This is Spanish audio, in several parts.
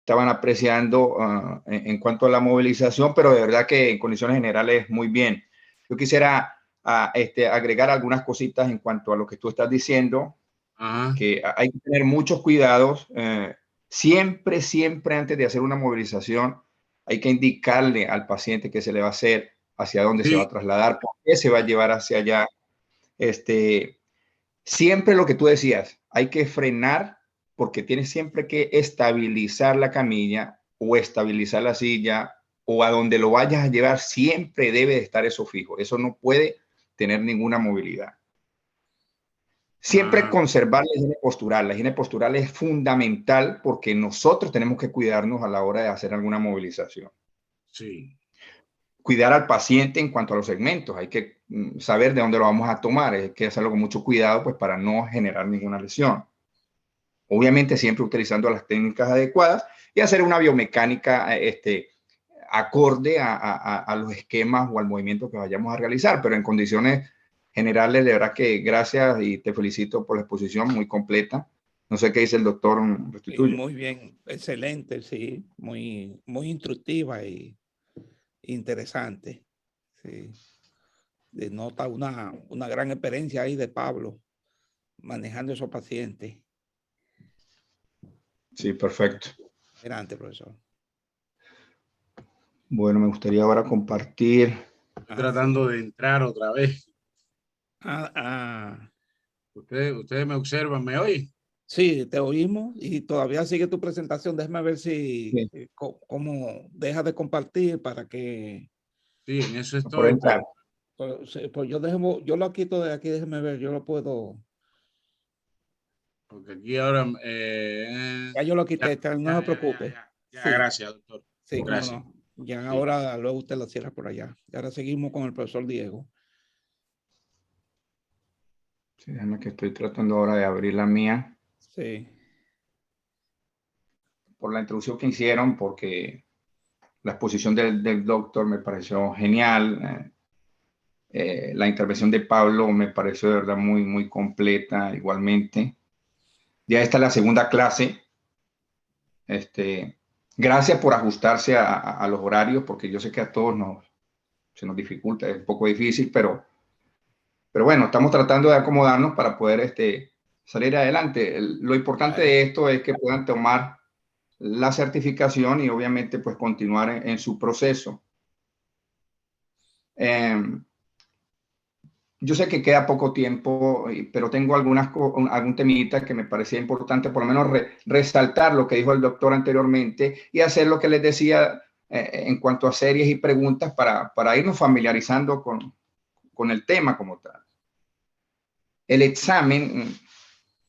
estaban apreciando en cuanto a la movilización, pero de verdad que en condiciones generales muy bien. Yo quisiera agregar algunas cositas en cuanto a lo que tú estás diciendo, que hay que tener muchos cuidados. Siempre, siempre antes de hacer una movilización, hay que indicarle al paciente qué se le va a hacer, hacia dónde se va a trasladar, por qué se va a llevar hacia allá. Siempre lo que tú decías, hay que frenar porque tienes siempre que estabilizar la camilla o estabilizar la silla o a donde lo vayas a llevar, siempre debe de estar eso fijo. Eso no puede tener ninguna movilidad. Siempre conservar la higiene postural. La higiene postural es fundamental porque nosotros tenemos que cuidarnos a la hora de hacer alguna movilización. Sí. Cuidar al paciente en cuanto a los segmentos. Hay que saber de dónde lo vamos a tomar. Hay que hacerlo con mucho cuidado pues, para no generar ninguna lesión. Obviamente siempre utilizando las técnicas adecuadas y hacer una biomecánica acorde a los esquemas o al movimiento que vayamos a realizar, pero en condiciones generales, de verdad que gracias y te felicito por la exposición muy completa. No sé qué dice el doctor Restituyo. Muy bien, excelente, sí, muy instructiva y interesante. Sí. Denota una gran experiencia ahí de Pablo manejando esos pacientes. Sí, perfecto. Adelante, profesor. Bueno, me gustaría ahora compartir. Estoy tratando de entrar otra vez. Ustedes me observan, ¿me oyen? Sí, te oímos y todavía sigue tu presentación. Déjame ver si cómo deja de compartir para que. Sí, en eso por estoy. entrar. Pues yo lo quito de aquí, déjeme ver, yo lo puedo. Porque aquí ahora. Ya yo lo quité, no se preocupe. Ya, Sí. gracias, doctor. Sí, Gracias. cómo no. Ya Sí. ahora luego usted lo cierra por allá. Y ahora seguimos con el profesor Diego. Sí, déjame que estoy tratando ahora de abrir la mía. Sí. Por la introducción que hicieron, porque la exposición del doctor me pareció genial. La intervención de Pablo me pareció de verdad muy completa igualmente. Ya esta es la segunda clase. Gracias por ajustarse a los horarios, porque yo sé que a todos se nos dificulta, es un poco difícil, pero bueno, estamos tratando de acomodarnos para poder salir adelante. Lo importante de esto es que puedan tomar la certificación y obviamente pues continuar en su proceso. Yo sé que queda poco tiempo, pero tengo algún temita que me parecía importante, por lo menos resaltar lo que dijo el doctor anteriormente y hacer lo que les decía en cuanto a series y preguntas para irnos familiarizando con el tema como tal. El examen,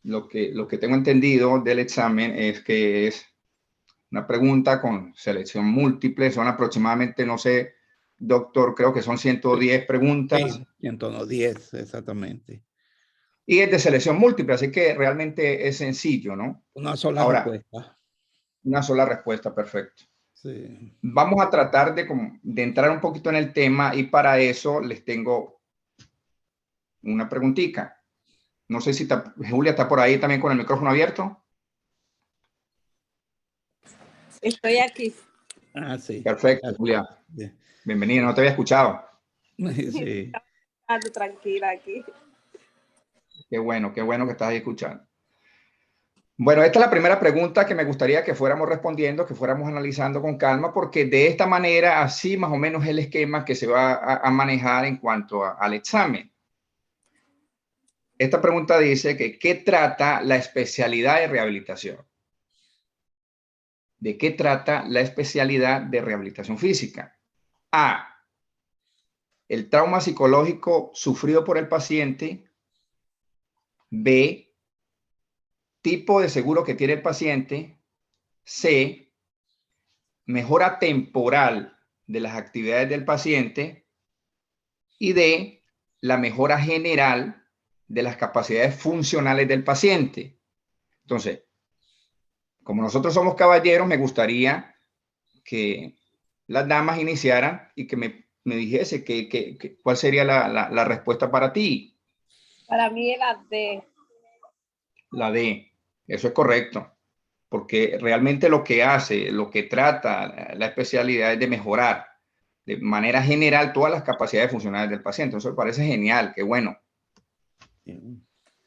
lo que tengo entendido del examen es que es una pregunta con selección múltiple, son aproximadamente, no sé, doctor, creo que son 110 preguntas. Sí, 110, exactamente. Y es de selección múltiple, así que realmente es sencillo, ¿no? Una sola Ahora, respuesta. una sola respuesta, perfecto. Sí. Vamos a tratar de entrar un poquito en el tema y para eso les tengo una preguntita. No sé si Julia está por ahí también con el micrófono abierto. Estoy aquí. Sí. Perfecto, Julia. Bienvenida, no te había escuchado. Sí. Ando tranquila aquí. Qué bueno que estás ahí escuchando. Bueno, esta es la primera pregunta que me gustaría que fuéramos respondiendo, que fuéramos analizando con calma, porque de esta manera, así más o menos el esquema que se va a manejar en cuanto al examen. Esta pregunta dice que ¿qué trata la especialidad de rehabilitación? ¿De qué trata la especialidad de rehabilitación física? A. El trauma psicológico sufrido por el paciente. B. Tipo de seguro que tiene el paciente. C. Mejora temporal de las actividades del paciente. Y D. La mejora general de las capacidades funcionales del paciente. Entonces, como nosotros somos caballeros, me gustaría que las damas iniciaran y que me dijese cuál sería la respuesta para ti. Para mí es la D. La D. Eso es correcto. porque realmente lo que hace, lo que trata la especialidad es de mejorar de manera general todas las capacidades funcionales del paciente. Eso me parece genial, qué bueno.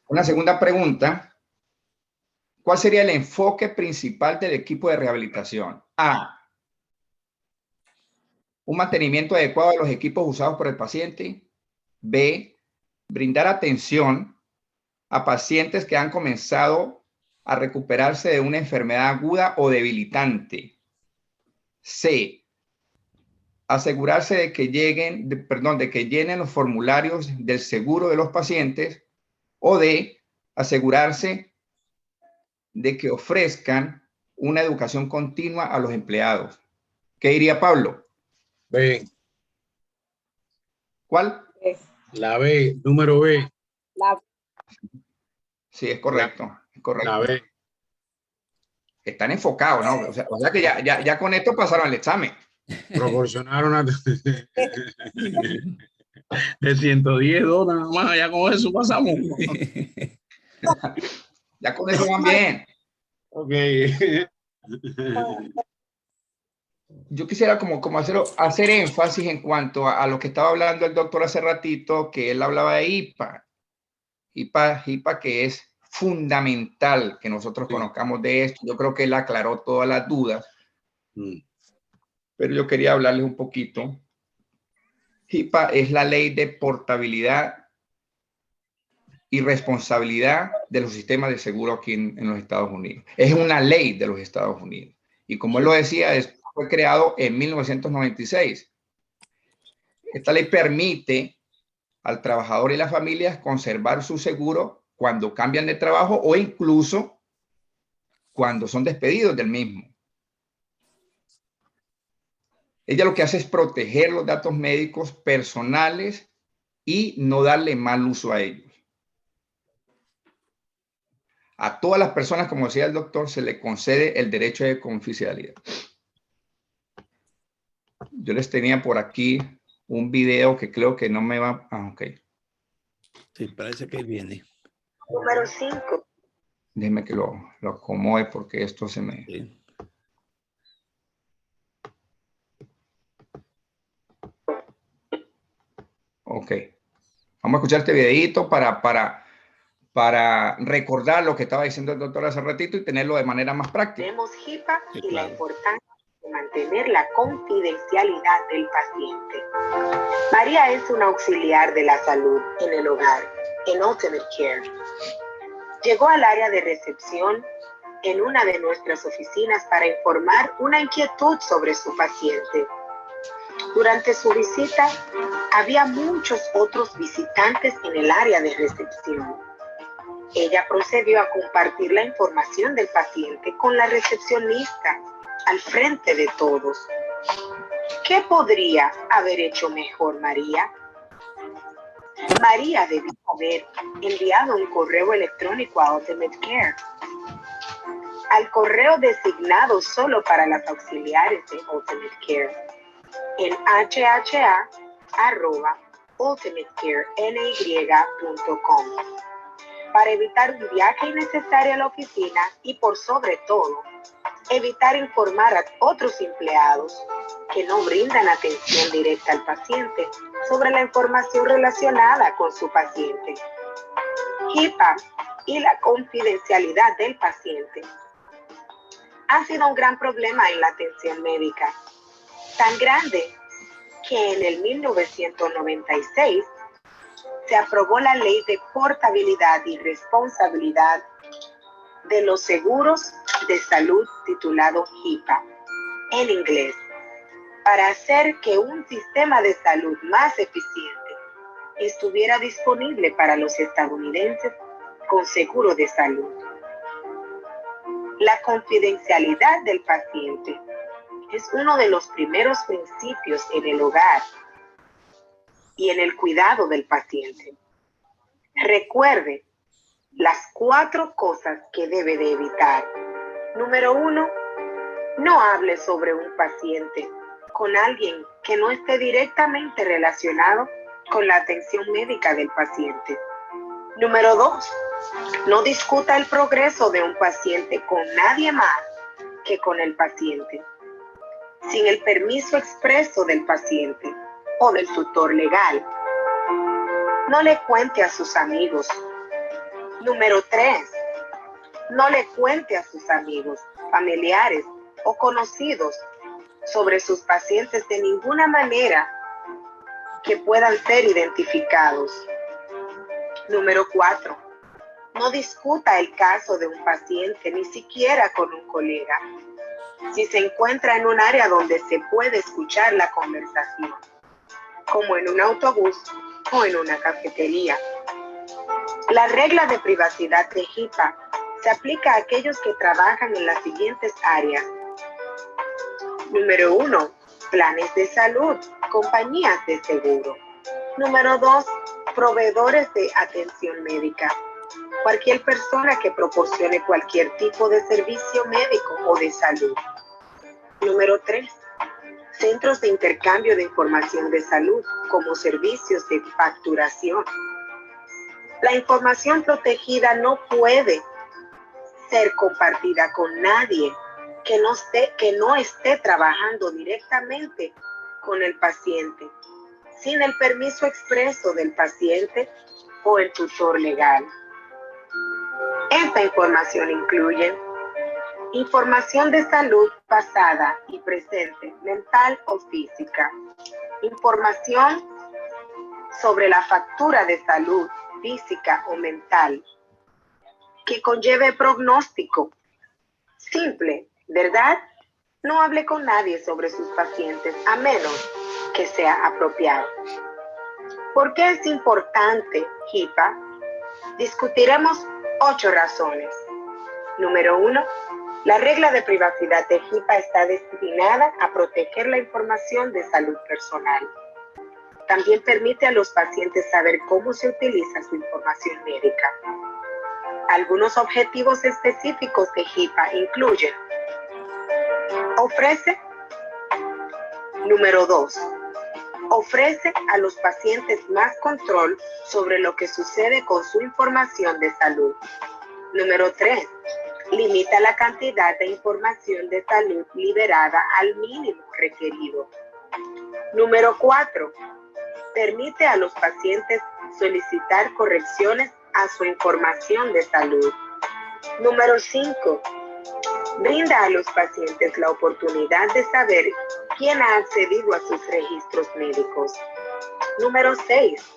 Una segunda pregunta: ¿cuál sería el enfoque principal del equipo de rehabilitación? A, un mantenimiento adecuado de los equipos usados por el paciente. B, brindar atención a pacientes que han comenzado a recuperarse de una enfermedad aguda o debilitante. C, asegurarse de que de que llenen los formularios del seguro de los pacientes. O D, asegurarse de que ofrezcan una educación continua a los empleados. ¿Qué diría Pablo? B. ¿Cuál? La B, número B. Sí, es correcto. Es correcto. La B. Están enfocados, ¿no? O sea que ya con esto pasaron el examen. Proporcionar una de 110 dólares nada más, ya con eso pasamos. Ya con eso van bien. Ok. Yo quisiera como hacer énfasis en cuanto a lo que estaba hablando el doctor hace ratito, que él hablaba de IPA. IPA que es fundamental que nosotros conozcamos de esto. Yo creo que él aclaró todas las dudas, pero yo quería hablarles un poquito. HIPAA es la ley de portabilidad y responsabilidad de los sistemas de seguro aquí en los Estados Unidos. Es una ley de los Estados Unidos. Y como él lo decía, fue creado en 1996. Esta ley permite al trabajador y las familias conservar su seguro cuando cambian de trabajo o incluso cuando son despedidos del mismo. Ella lo que hace es proteger los datos médicos personales y no darle mal uso a ellos. A todas las personas, como decía el doctor, se le concede el derecho de confidencialidad. Yo les tenía por aquí un video que creo que no me va... Ah, ok. Sí, parece que viene. Número 5. Déjenme que lo acomode porque esto se me... Sí. Ok. Vamos a escuchar este videito para recordar lo que estaba diciendo el doctor hace ratito y tenerlo de manera más práctica. Tenemos HIPAA Sí, y claro. la importancia de mantener la confidencialidad del paciente. María es una auxiliar de la salud en el hogar, en Ultimate Care. Llegó al área de recepción en una de nuestras oficinas para informar una inquietud sobre su paciente. Durante su visita, había muchos otros visitantes en el área de recepción. Ella procedió a compartir la información del paciente con la recepcionista al frente de todos. ¿Qué podría haber hecho mejor María? María debió haber enviado un correo electrónico a Ultimate Care, al correo designado solo para las auxiliares de Ultimate Care, en hha@ultimatecarenay.com, para evitar un viaje innecesario a la oficina y, por sobre todo, evitar informar a otros empleados que no brindan atención directa al paciente sobre la información relacionada con su paciente. HIPAA y la confidencialidad del paciente ha sido un gran problema en la atención médica, tan grande que en el 1996 se aprobó la Ley de Portabilidad y Responsabilidad de los Seguros de Salud, titulado HIPAA en inglés, para hacer que un sistema de salud más eficiente estuviera disponible para los estadounidenses con seguro de salud. La confidencialidad del paciente es uno de los primeros principios en el hogar y en el cuidado del paciente. Recuerde las 4 cosas que debe de evitar. Número 1, no hable sobre un paciente con alguien que no esté directamente relacionado con la atención médica del paciente. Número 2. No discuta el progreso de un paciente con nadie más que con el paciente, sin el permiso expreso del paciente o del tutor legal. No le cuente a sus amigos. Número 3. No le cuente a sus amigos, familiares o conocidos sobre sus pacientes de ninguna manera que puedan ser identificados. Número 4. No discuta el caso de un paciente ni siquiera con un colega, si se encuentra en un área donde se puede escuchar la conversación, como en un autobús o en una cafetería. La regla de privacidad de HIPAA se aplica a aquellos que trabajan en las siguientes áreas. Número 1. Planes de salud, compañías de seguro. Número 2. Proveedores de atención médica. Cualquier persona que proporcione cualquier tipo de servicio médico o de salud. Número 3. Centros de intercambio de información de salud, como servicios de facturación. La información protegida no puede ser compartida con nadie que no esté trabajando directamente con el paciente, sin el permiso expreso del paciente o el tutor legal. Esta información incluye información de salud pasada y presente, mental o física, información sobre la factura de salud física o mental, que conlleve pronóstico. Simple, ¿verdad? No hable con nadie sobre sus pacientes a menos que sea apropiado. ¿Por qué es importante HIPAA? Discutiremos 8 razones. Número 1. La regla de privacidad de HIPAA está destinada a proteger la información de salud personal. También permite a los pacientes saber cómo se utiliza su información médica. Algunos objetivos específicos de HIPAA incluyen: Número 2. Ofrece a los pacientes más control sobre lo que sucede con su información de salud. Número 3. Limita la cantidad de información de salud liberada al mínimo requerido. Número 4. Permite a los pacientes solicitar correcciones a su información de salud. Número 5. Brinda a los pacientes la oportunidad de saber quién ha accedido a sus registros médicos. Número 6.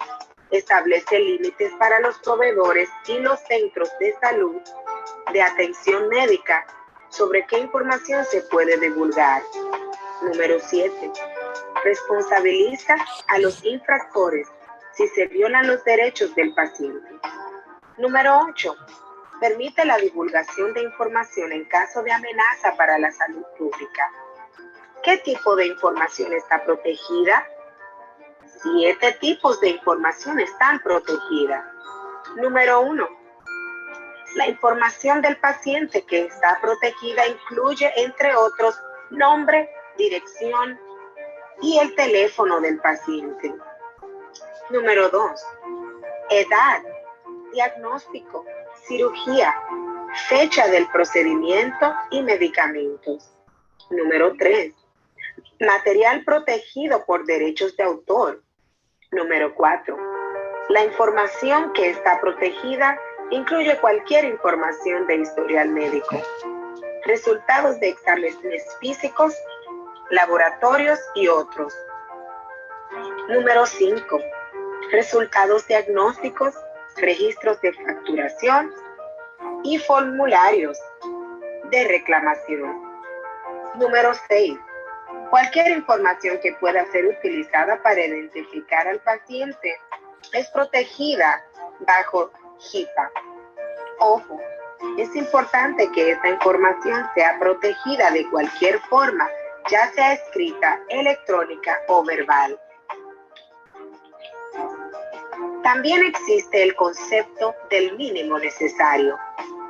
Establece límites para los proveedores y los centros de salud de atención médica sobre qué información se puede divulgar. Número 7. Responsabiliza a los infractores si se violan los derechos del paciente. Número 8. Permite la divulgación de información en caso de amenaza para la salud pública. ¿Qué tipo de información está protegida? 7 tipos de información están protegidas. Número 1. La información del paciente que está protegida incluye, entre otros, nombre, dirección y el teléfono del paciente. Número 2. Edad, diagnóstico, cirugía, fecha del procedimiento y medicamentos. Número 3. Material protegido por derechos de autor. Número 4. La información que está protegida incluye cualquier información de historial médico, resultados de exámenes físicos, laboratorios y otros. Número 5. Resultados diagnósticos, registros de facturación y formularios de reclamación. Número 6. Cualquier información que pueda ser utilizada para identificar al paciente es protegida bajo HIPAA. Ojo, es importante que esta información sea protegida de cualquier forma, ya sea escrita, electrónica o verbal. También existe el concepto del mínimo necesario.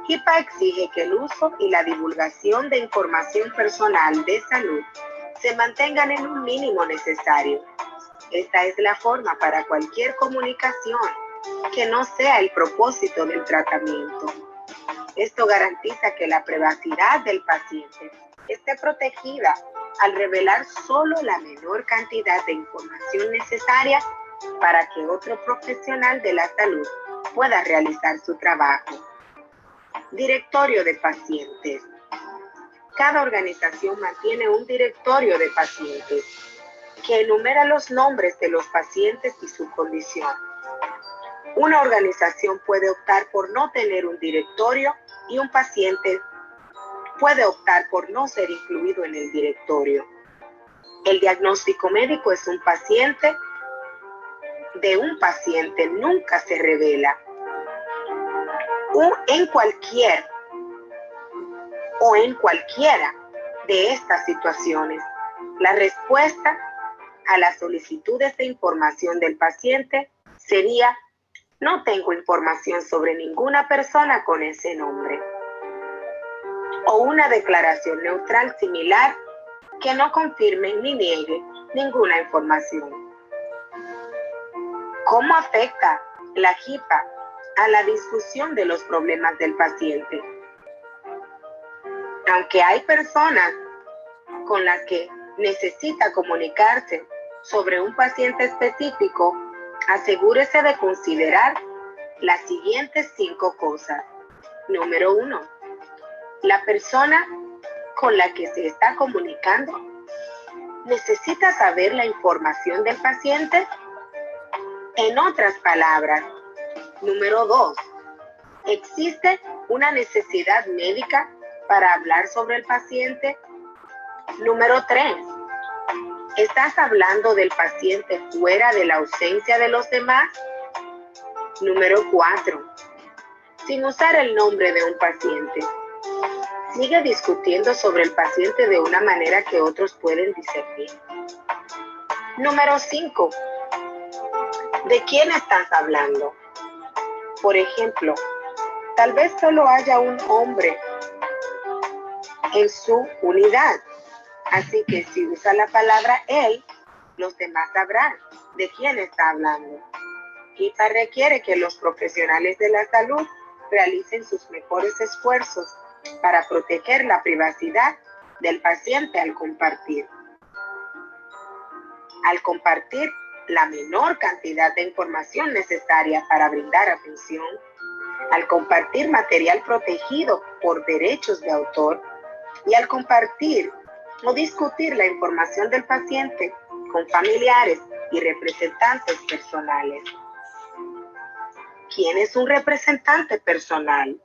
HIPAA exige que el uso y la divulgación de información personal de salud se mantengan en un mínimo necesario. Esta es la forma para cualquier comunicación que no sea el propósito del tratamiento. Esto garantiza que la privacidad del paciente esté protegida al revelar solo la menor cantidad de información necesaria para que otro profesional de la salud pueda realizar su trabajo. Directorio de pacientes. Cada organización mantiene un directorio de pacientes que enumera los nombres de los pacientes y su condición. Una organización puede optar por no tener un directorio y un paciente puede optar por no ser incluido en el directorio. El diagnóstico médico es un paciente de un paciente nunca se revela. En cualquiera de estas situaciones, la respuesta a las solicitudes de información del paciente sería: no tengo información sobre ninguna persona con ese nombre. O una declaración neutral similar que no confirme ni niegue ninguna información. ¿Cómo afecta la HIPAA a la discusión de los problemas del paciente? Aunque hay personas con las que necesita comunicarse sobre un paciente específico, asegúrese de considerar las siguientes 5 cosas. Número 1. La persona con la que se está comunicando necesita saber la información del paciente. En otras palabras, número 2. ¿Existe una necesidad médica para hablar sobre el paciente? Número 3. ¿Estás hablando del paciente fuera de la ausencia de los demás? Número 4. Sin usar el nombre de un paciente, sigue discutiendo sobre el paciente de una manera que otros pueden discernir. Número 5. ¿De quién estás hablando? Por ejemplo, tal vez solo haya un hombre en su unidad. Así que si usa la palabra él, los demás sabrán de quién está hablando. HIPAA requiere que los profesionales de la salud realicen sus mejores esfuerzos para proteger la privacidad del paciente al compartir. Al compartir la menor cantidad de información necesaria para brindar atención, al compartir material protegido por derechos de autor y al compartir o discutir la información del paciente con familiares y representantes personales. ¿Quién es un representante personal?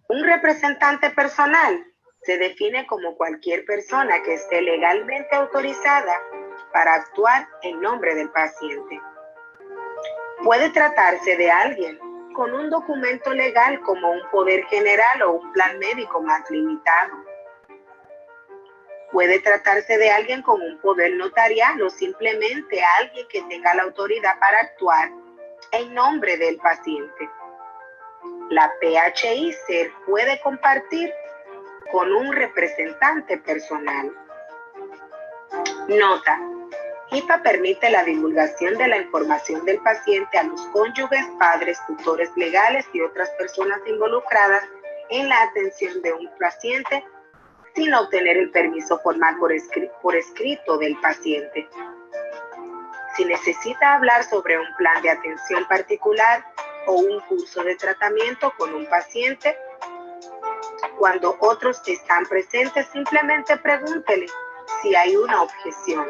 Un representante personal se define como cualquier persona que esté legalmente autorizada para actuar en nombre del paciente. Puede tratarse de alguien con un documento legal como un poder general o un plan médico más limitado. Puede tratarse de alguien con un poder notarial o simplemente alguien que tenga la autoridad para actuar en nombre del paciente. La PHI se puede compartir con un representante personal. Nota: HIPAA permite la divulgación de la información del paciente a los cónyuges, padres, tutores legales y otras personas involucradas en la atención de un paciente sin obtener el permiso formal por escrito del paciente. Si necesita hablar sobre un plan de atención particular o un curso de tratamiento con un paciente, cuando otros están presentes, simplemente pregúntele si hay una objeción.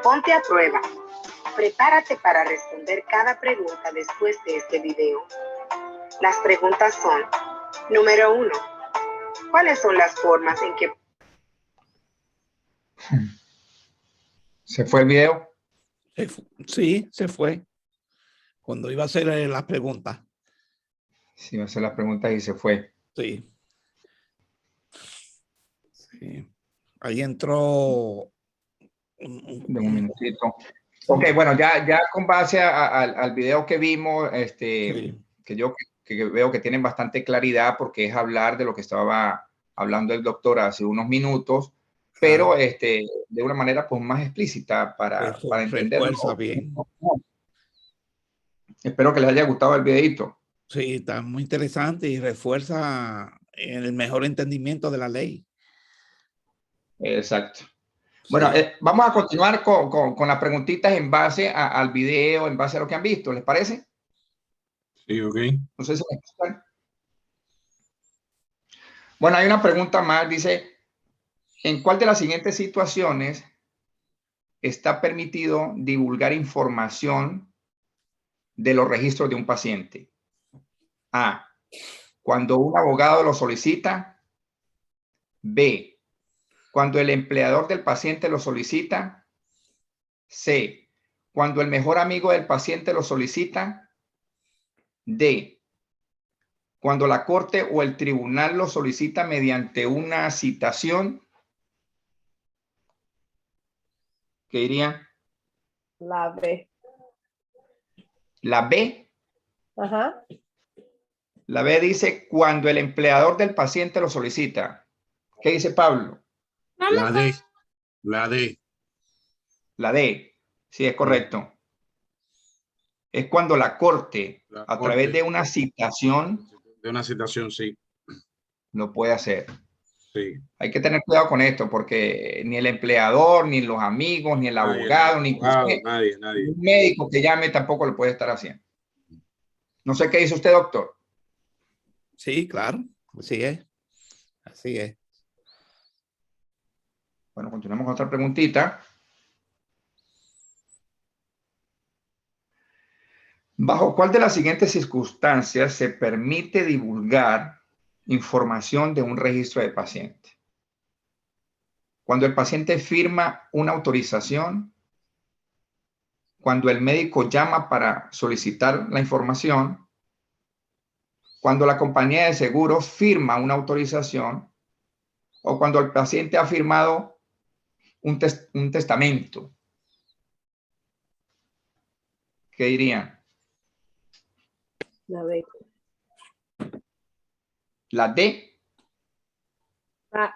Ponte a prueba. Prepárate para responder cada pregunta después de este video. Las preguntas son: número 1. ¿Cuáles son las formas en que... ¿Se fue el video? Sí, se fue. Cuando iba a hacer las preguntas. Sí, iba a hacer las preguntas y se fue. Sí. Sí. Ahí entró De un minutito. Ok, bueno, ya con base al video que vimos, sí. que veo que tienen bastante claridad porque es hablar de lo que estaba hablando el doctor hace unos minutos, pero de una manera pues más explícita para entenderlo. Refuerza bien. Espero que les haya gustado el videito. Sí, está muy interesante y refuerza el mejor entendimiento de la ley. Exacto. Bueno, Sí. vamos a continuar con las preguntitas en base al video, en base a lo que han visto. ¿Les parece? Sí, ok. No sé si me escuchan. Bueno, hay una pregunta más. Dice, ¿en cuál de las siguientes situaciones está permitido divulgar información de los registros de un paciente? A, cuando un abogado lo solicita. B, cuando el empleador del paciente lo solicita. C, cuando el mejor amigo del paciente lo solicita. D, cuando la corte o el tribunal lo solicita mediante una citación. ¿Qué diría? La B. La B. Ajá. La B dice cuando el empleador del paciente lo solicita. ¿Qué dice Pablo? La D. La D. La D. Sí, es correcto. Es cuando la corte, La a corte. través de una citación, De una citación, sí. lo puede hacer. Sí. Hay que tener cuidado con esto porque ni el empleador, ni los amigos, ni el abogado, ni nadie. un médico que llame tampoco lo puede estar haciendo. No sé qué dice usted, doctor. Sí, claro. Así es. Así es. Bueno, continuamos con otra preguntita. ¿Bajo cuál de las siguientes circunstancias se permite divulgar información de un registro de paciente? Cuando el paciente firma una autorización, cuando el médico llama para solicitar la información, cuando la compañía de seguros firma una autorización o cuando el paciente ha firmado un testamento. ¿Qué dirían? La B. La D. Ah,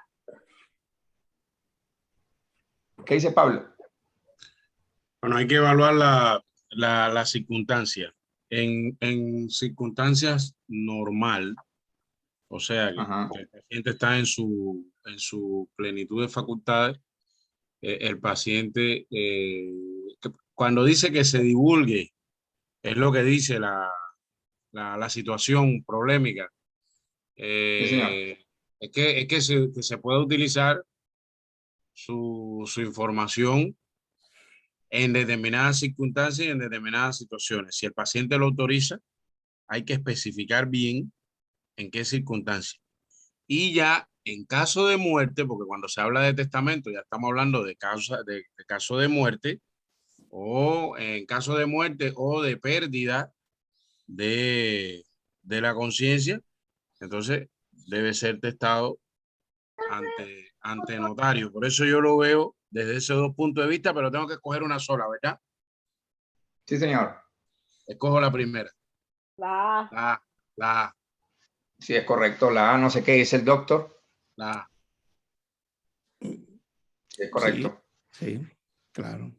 ¿Qué dice Pablo? Bueno, hay que evaluar la circunstancia. En circunstancias normal, o sea, que el paciente está en su plenitud de facultades, el paciente, cuando dice que se divulgue, es lo que dice la situación problemática. Sí, señor. Es que se puede utilizar su información en determinadas circunstancias y en determinadas situaciones. Si el paciente lo autoriza, hay que especificar bien en qué circunstancias. Y ya en caso de muerte, porque cuando se habla de testamento ya estamos hablando de caso de muerte, o en caso de muerte o de pérdida de la conciencia, entonces debe ser testado ante notario. Por eso yo lo veo desde esos dos puntos de vista, pero tengo que escoger una sola, ¿verdad? Sí, señor. Escojo la primera. la A. La A. Sí, es correcto. La A, no sé qué dice el doctor. La A. Sí, es correcto. Sí, claro.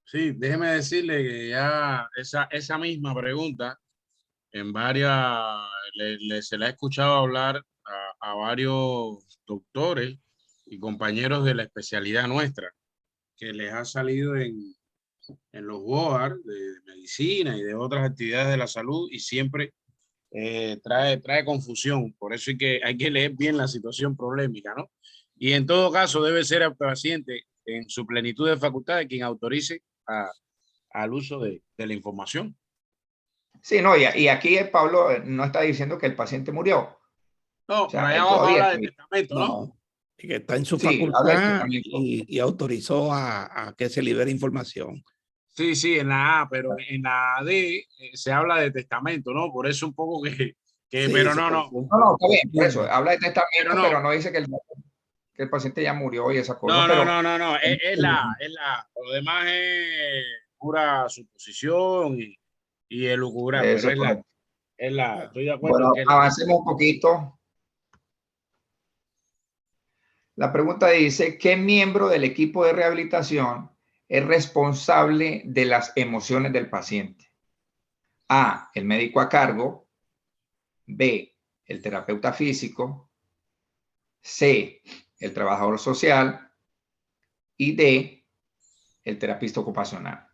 Sí, déjeme decirle que ya esa misma pregunta en varias, se la he escuchado hablar a varios doctores y compañeros de la especialidad nuestra, que les ha salido en los WOAR de medicina y de otras actividades de la salud y siempre trae confusión. Por eso hay que leer bien la situación problemática, ¿no? Y en todo caso debe ser el paciente en su plenitud de facultades quien autorice al uso de la información. Sí, no, y aquí Pablo no está diciendo que el paciente murió. No, O por sea, allá él abajo todavía habla está de vivo. testamento, ¿no? No, que está en su Sí, habla del facultad testamento. y autorizó a que se libere información. Sí, sí, en la A, pero en la D se habla de testamento, ¿no? Por eso un poco Sí, pero se no. No, no, está bien, por eso. confunde. Habla de Pero testamento, no. pero no dice que el paciente ya murió y esas cosas. No, Pero es la. Lo demás es pura suposición y elucubrar, eso pero es correcto. estoy de acuerdo en Bueno, que es la. avancemos un poquito. La pregunta dice, ¿qué miembro del equipo de rehabilitación es responsable de las emociones del paciente? A, el médico a cargo. B, el terapeuta físico. C, el trabajador social. Y D, el terapista ocupacional.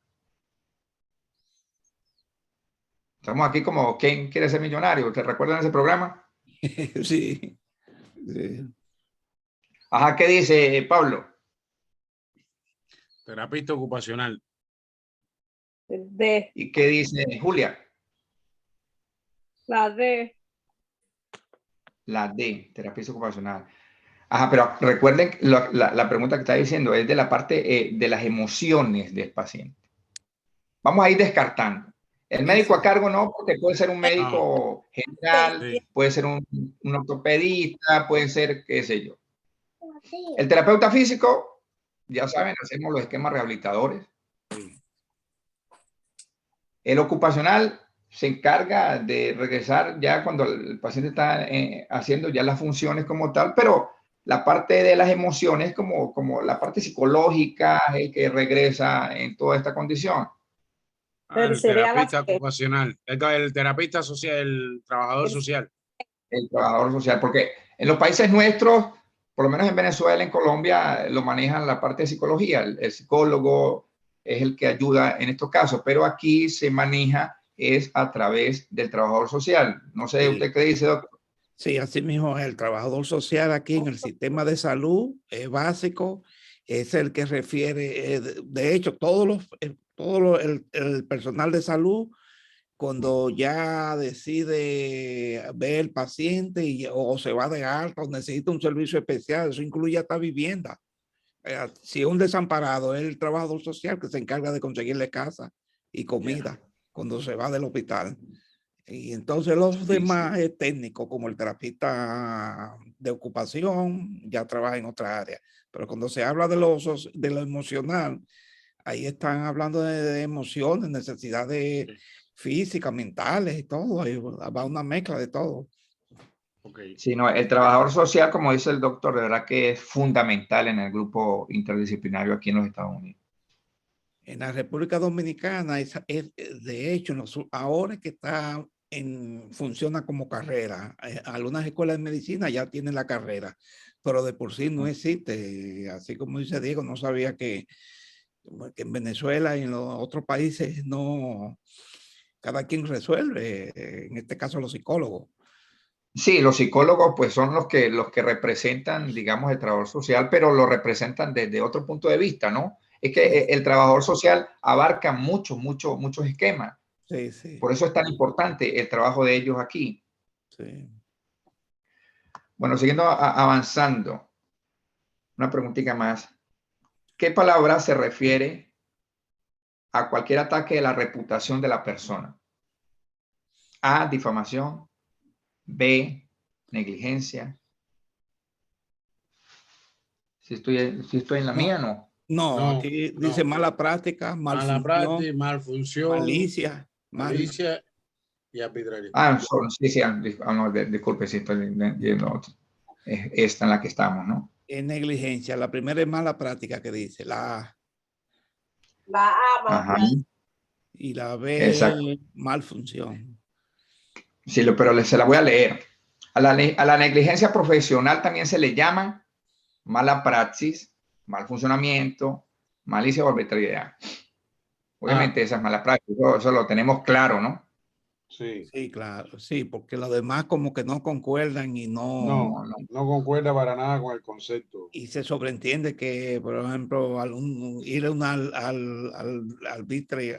Estamos aquí como ¿quién quiere ser millonario? ¿Te recuerdan ese programa? Sí. Sí. Ajá, ¿qué dice Pablo? Terapista ocupacional. D. ¿Y qué dice Julia? La D. La D, terapista ocupacional. Ajá, pero recuerden, la pregunta que está diciendo es de la parte de las emociones del paciente. Vamos a ir descartando. El médico a cargo no, porque puede ser un médico general, Sí. puede ser un ortopedista, puede ser qué sé yo. El terapeuta físico, ya saben, hacemos los esquemas rehabilitadores. El ocupacional se encarga de regresar ya cuando el paciente está haciendo ya las funciones como tal, pero la parte de las emociones como la parte psicológica es el que regresa en toda esta condición. El Sería la terapista C. ocupacional, el terapista social, el trabajador social. El trabajador social, porque en los países nuestros, por lo menos en Venezuela, en Colombia, lo manejan la parte de psicología. El psicólogo es el que ayuda en estos casos, pero aquí se maneja es a través del trabajador social. No sé, Sí. ¿usted qué dice, doctor? Sí, así mismo el trabajador social aquí en el sistema de salud básico es el que refiere, de hecho, el personal de salud, cuando ya decide ver el paciente o se va de alta o necesita un servicio especial, eso incluye hasta vivienda. Si es un desamparado, es el trabajador social que se encarga de conseguirle casa y comida cuando se va del hospital. Y entonces los demás técnicos, como el terapista de ocupación, ya trabaja en otra área. Pero cuando se habla de lo emocional, ahí están hablando de emociones, necesidades físicas, mentales y todo. Ahí va una mezcla de todo. Okay. Sí, no, el trabajador social, como dice el doctor, de verdad que es fundamental en el grupo interdisciplinario aquí en los Estados Unidos. En la República Dominicana, de hecho, ahora que funciona como carrera, algunas escuelas de medicina ya tienen la carrera, pero de por sí no existe. Así como dice Diego, no sabía que en Venezuela y en los otros países no, cada quien resuelve, en este caso los psicólogos. Sí, los psicólogos pues son los que representan, digamos, el trabajador social, pero lo representan desde otro punto de vista, ¿no? Es que el trabajador social abarca muchos esquemas. Sí, sí. Por eso es tan importante el trabajo de ellos aquí. Sí. Bueno, siguiendo avanzando, una preguntita más. ¿Qué palabra se refiere a cualquier ataque de la reputación de la persona? A, difamación. B, negligencia. Si estoy en la mía, no. No, No, aquí no. dice mala práctica, Mala malfunción, práctica, malfunción, malicia, malicia y arbitrariedad. Sí, no, disculpe si estoy viendo esta en la que estamos, ¿no? es negligencia. La primera es mala práctica que dice, la A. La A, mala Ajá, práctica. Y la B, exacto. malfunción. Sí, pero se la voy a leer. A la negligencia profesional también se le llama mala praxis, mal funcionamiento, malicia o arbitrariedad. Obviamente esa es mala praxis, eso lo tenemos claro, ¿no? Sí. Sí, claro, sí, porque los demás como que no concuerdan y No concuerda para nada con el concepto. y se sobreentiende que, por ejemplo, ir a al arbitre,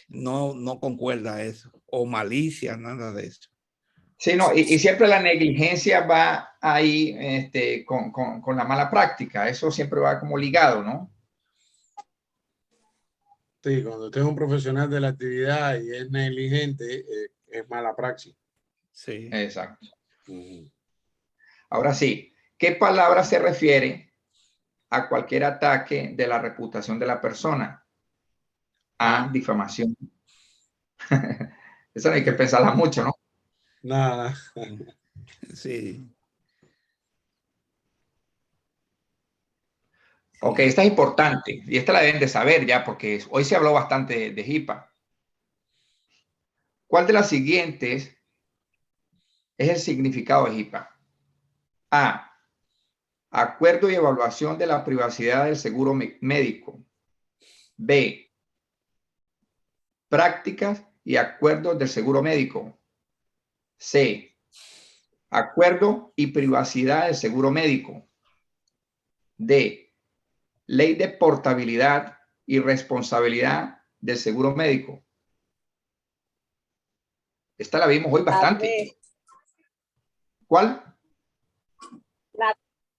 no concuerda eso, o malicia, nada de eso. Sí, no, y siempre la negligencia va ahí con la mala práctica, eso siempre va como ligado, ¿no? Sí, cuando usted es un profesional de la actividad y es negligente, es mala praxis. Sí. Exacto. Ahora sí, ¿qué palabra se refiere a cualquier ataque de la reputación de la persona? A, difamación. Eso no hay que pensarla mucho, ¿no? Nada. Sí. Ok, esta es importante y esta la deben de saber ya porque hoy se habló bastante de HIPAA. ¿Cuál de las siguientes es el significado de HIPAA? A. Acuerdo y evaluación de la privacidad del seguro médico. B. Prácticas y acuerdos del seguro médico. C. Acuerdo y privacidad del seguro médico. D. Ley de portabilidad y responsabilidad del seguro médico. Esta la vimos hoy bastante. D. ¿Cuál?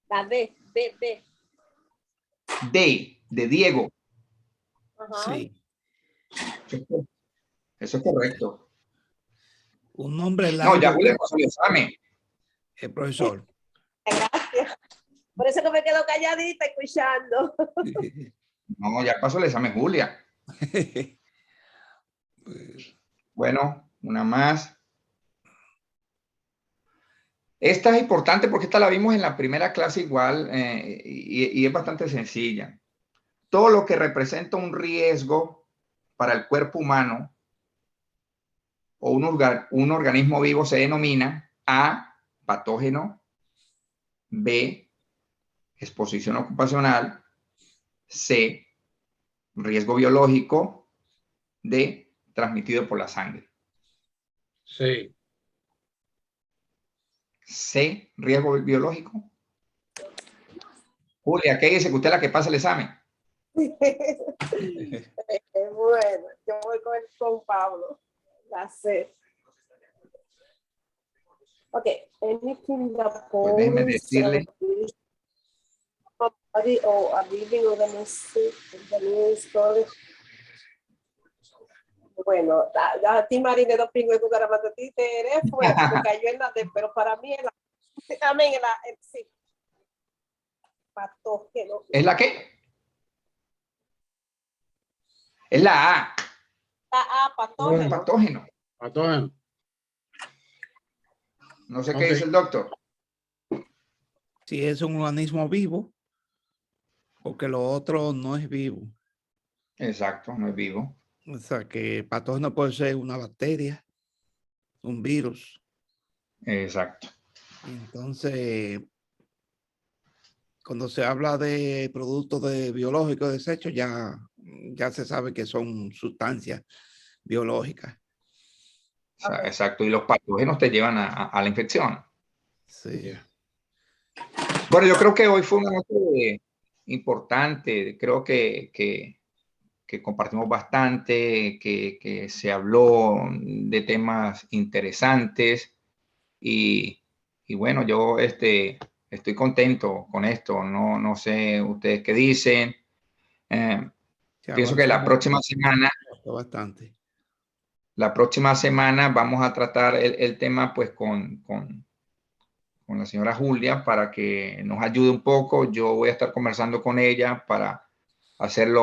La D. D, de Diego. Ajá. Sí. Eso es correcto. Un nombre largo. No, ya Julia pasó el examen. El profesor. Gracias. Por eso que me quedo calladita escuchando. No, ya pasó el examen, Julia. Bueno, una más. Esta es importante porque esta la vimos en la primera clase igual y es bastante sencilla. Todo lo que representa un riesgo para el cuerpo humano o un organismo vivo se denomina A, patógeno, B, exposición ocupacional, C, riesgo biológico, D, transmitido por la sangre. Sí. C, riesgo biológico. Julia, ¿qué dice que usted es la que pasa el examen? Bueno, yo voy con Pablo. La C. Ok. Anything that Pues déjeme decirle. body or a living organism. Bueno, a ti, Marina, dos pingües, cucaramatati, eres fuerte, me cayó en la D, pero para mí es la. Amén, sí. Patógeno. ¿Es la qué? Es la A. La A, patógeno. Patógeno. Patógeno. No sé qué dice el doctor. Si es un organismo vivo, porque lo otro no es vivo. Exacto, no es vivo. O sea, que el patógeno puede ser una bacteria, un virus. Exacto. Entonces, cuando se habla de productos biológicos desechos, ya se sabe que son sustancias biológicas. Exacto. Y los patógenos te llevan a la infección. Sí. Bueno, yo creo que hoy fue una noche importante. Creo que compartimos bastante, que se habló de temas interesantes y bueno, yo estoy contento con esto. No sé ustedes qué dicen. Pienso que la próxima semana vamos a tratar el tema pues con la señora Julia para que nos ayude un poco. Yo voy a estar conversando con ella para hacerlo